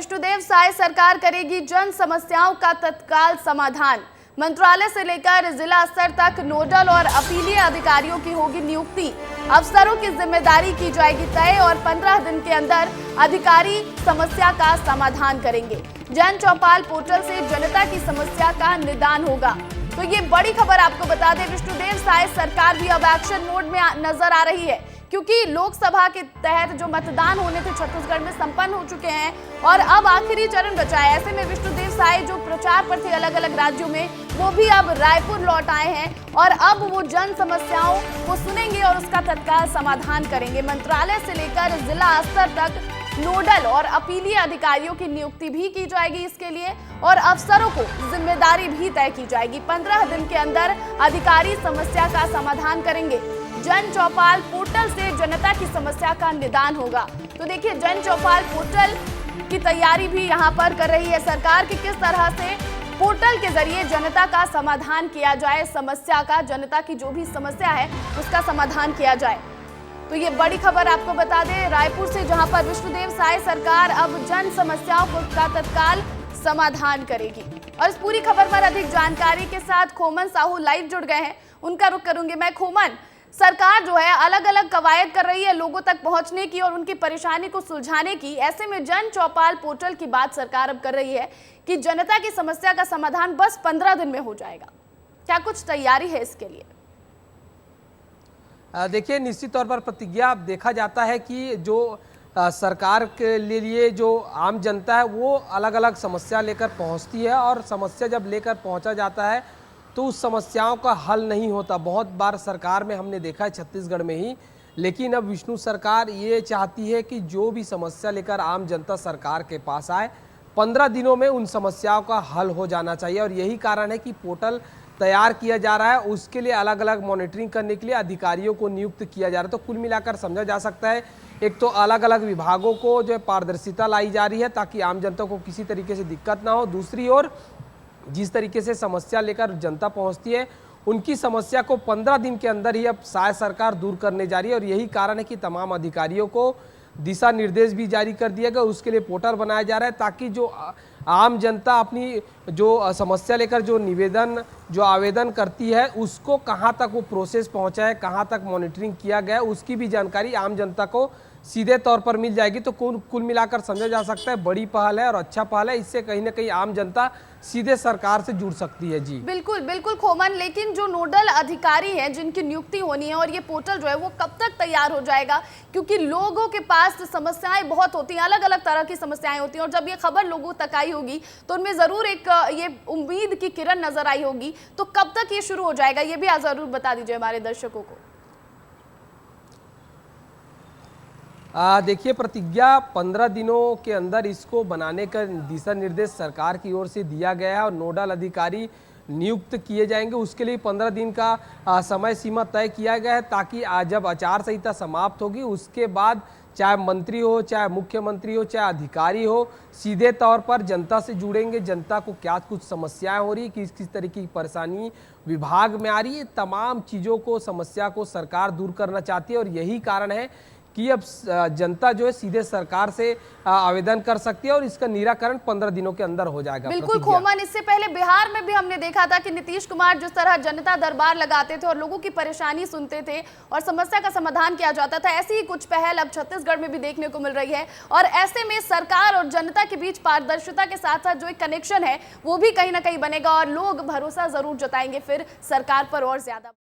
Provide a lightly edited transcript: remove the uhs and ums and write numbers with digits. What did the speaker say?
विष्णुदेव साय सरकार करेगी जन समस्याओं का तत्काल समाधान। मंत्रालय से लेकर जिला स्तर तक नोडल और अपीलीय अधिकारियों की होगी नियुक्ति। अफसरों की जिम्मेदारी की जाएगी तय और 15 दिन के अंदर अधिकारी समस्या का समाधान करेंगे। जन चौपाल पोर्टल से जनता की समस्या का निदान होगा। तो ये बड़ी खबर आपको बता दें, विष्णुदेव साय सरकार भी अब एक्शन मोड में नजर आ रही है, क्योंकि लोकसभा के तहत जो मतदान होने थे छत्तीसगढ़ में संपन्न हो चुके हैं और अब आखिरी चरण बचा है। ऐसे में विष्णुदेव साय जो प्रचार पर थे अलग अलग राज्यों में, वो भी अब रायपुर लौट आए हैं और अब वो जन समस्याओं को सुनेंगे और उसका तत्काल समाधान करेंगे। मंत्रालय से लेकर जिला स्तर तक नोडल और अपीलीय अधिकारियों की नियुक्ति भी की जाएगी इसके लिए और अफसरों को जिम्मेदारी भी तय की जाएगी। 15 दिन के अंदर अधिकारी समस्या का समाधान करेंगे। जन चौपाल पोर्टल से जनता की समस्या का निदान होगा। तो देखिए, जन चौपाल पोर्टल की तैयारी भी यहाँ पर कर रही है सरकार कि किस तरह से पोर्टल के जरिए जनता का समाधान किया जाए, समस्या का, जनता की जो भी समस्या है उसका समाधान किया जाए। तो ये बड़ी खबर आपको बता दें रायपुर से, जहां पर विष्णुदेव साय सरकार अब जन समस्याओं का तत्काल समाधान करेगी। और इस पूरी खबर पर अधिक जानकारी के साथ खोमन साहू लाइव जुड़ गए हैं, उनका रुख करूंगी मैं। खोमन, सरकार जो है अलग अलग कवायद कर रही है लोगों तक पहुंचने की और उनकी परेशानी को सुलझाने की। ऐसे में जन चौपाल पोर्टल की बात सरकार अब कर रही है कि जनता की समस्या का समाधान बस 15 दिन में हो जाएगा। क्या कुछ तैयारी है इसके लिए? देखिए, निश्चित तौर पर प्रतिज्ञा देखा जाता है कि जो सरकार के लिए जो आम जनता है वो अलग अलग समस्या लेकर पहुंचती है और समस्या जब लेकर पहुंचा जाता है तो उस समस्याओं का हल नहीं होता। बहुत बार सरकार में हमने देखा है छत्तीसगढ़ में ही, लेकिन अब विष्णु सरकार ये चाहती है कि जो भी समस्या लेकर आम जनता सरकार के पास आए 15 दिनों में उन समस्याओं का हल हो जाना चाहिए। और यही कारण है कि पोर्टल तैयार किया जा रहा है, उसके लिए अलग अलग मॉनिटरिंग करने के लिए अधिकारियों को नियुक्त किया जा रहा है। तो कुल मिलाकर समझा जा सकता है, एक तो अलग अलग विभागों को जो है पारदर्शिता लाई जा रही है ताकि आम जनता को किसी तरीके से दिक्कत ना हो। दूसरी ओर जिस तरीके से समस्या लेकर जनता पहुंचती है उनकी समस्या को 15 दिन के अंदर ही अब साय सरकार दूर करने जा रही है। और यही कारण है कि तमाम अधिकारियों को दिशा निर्देश भी जारी कर दिया गया, उसके लिए पोर्टल बनाया जा रहा है ताकि जो आम जनता अपनी जो समस्या लेकर जो निवेदन जो आवेदन करती है उसको कहाँ तक वो प्रोसेस पहुँचा है, कहाँ तक मॉनिटरिंग किया गया है, उसकी भी जानकारी आम जनता को सीधे तौर पर मिल जाएगी। तो कुल मिलाकर समझा जा सकता है बड़ी पहल है और अच्छा पहल है। इससे कहीं ना कहीं आम जनता सीधे सरकार से जुड़ सकती है। जी बिल्कुल बिल्कुल खोमन, लेकिन जो नोडल अधिकारी हैं जिनकी नियुक्ति होनी है और ये पोर्टल जो है वो कब तक तैयार हो जाएगा? क्योंकि लोगों के पास समस्याएं बहुत होती हैं, अलग अलग तरह की समस्याएं होती हैं और जब ये खबर लोगों तक आई होगी तो उनमें जरूर एक ये उम्मीद की किरण नजर आई होगी। तो कब तक ये शुरू हो जाएगा, ये भी आप जरूर बता दीजिए हमारे दर्शकों को। देखिए, प्रतिज्ञा 15 दिनों के अंदर इसको बनाने का दिशा निर्देश सरकार की ओर से दिया गया है और नोडल अधिकारी नियुक्त किए जाएंगे। उसके लिए 15 दिन का समय सीमा तय किया गया है ताकि जब आचार संहिता समाप्त होगी उसके बाद चाहे मंत्री हो, चाहे मुख्यमंत्री हो, चाहे अधिकारी हो, सीधे तौर पर जनता से जुड़ेंगे। जनता को क्या कुछ समस्याएं हो रही, किस तरीके की परेशानी विभाग में आ रही है, तमाम चीज़ों को, समस्या को सरकार दूर करना चाहती है। और यही कारण है कि अब जनता जो है सीधे सरकार से आवेदन कर सकती है और इसका निराकरण 15 दिनों के अंदर हो जाएगा। बिल्कुल खोमन, इससे पहले बिहार में भी हमने देखा था कि नीतीश कुमार जिस तरह जनता दरबार लगाते थे और लोगों की परेशानी सुनते थे और समस्या का समाधान किया जाता था, ऐसी ही कुछ पहल अब छत्तीसगढ़ में भी देखने को मिल रही है। और ऐसे में सरकार और जनता के बीच पारदर्शिता के साथ साथ जो एक कनेक्शन है वो भी कहीं ना कहीं बनेगा और लोग भरोसा जरूर जताएंगे फिर सरकार पर और ज्यादा।